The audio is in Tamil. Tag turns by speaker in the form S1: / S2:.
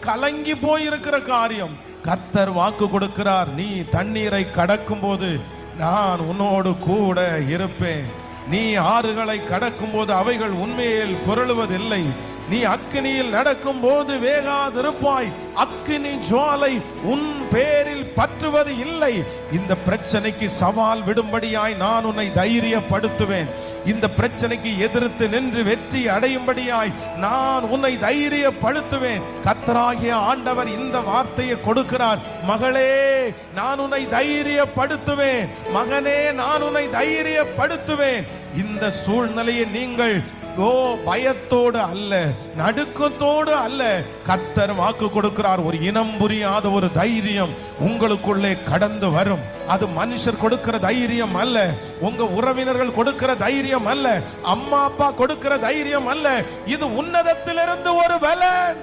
S1: கலங்கி போயிருக்கிற காரியம், கர்த்தர் வாக்கு கொடுக்கிறார், நீ தண்ணீரை கடக்கும் போது நான் உன்னோடு கூட இருப்பேன். நீ ஆறுகளை கடக்கும் போது அவைகள் உண்மையில் புரளுவதில்லை. நீ அக்கினியில் நடக்கும் போது வேகாதிருப்பாய். அக்கினி ஜுவாலை உன் பேரில் பற்றுவது இல்லை. இந்த பிரச்சனைக்கு சவால் விடும்படியாய் நான் உன்னை தைரியப்படுத்துவேன். இந்த பிரச்சனைக்கு எதிர்த்து நின்று வெற்றி அடையும்படியாய் நான் உன்னை தைரியப்படுத்துவேன். கர்த்தராகிய ஆண்டவர் இந்த வார்த்தையை கொடுக்கிறார். மகளே, நான் உன்னை தைரியப்படுத்துவேன். மகனே, நான் உன்னை தைரியப்படுத்துவேன். இந்த சூழ்நிலையை நீங்கள் பயத்தோடு அல்ல, நடுக்கத்தோடு அல்ல, கர்த்தர் வாக்கு கொடுக்கிறார். ஒரு இனம் புரியாத ஒரு தைரியம் உங்களுக்குள்ளே கடந்து வரும். அது மனுஷர் கொடுக்கிற தைரியம் அல்ல, உங்க உறவினர்கள் கொடுக்கிற தைரியம் அல்ல, அம்மா அப்பா கொடுக்கிற தைரியம் அல்ல. இது உன்னதத்திலிருந்து ஒரு பலன்.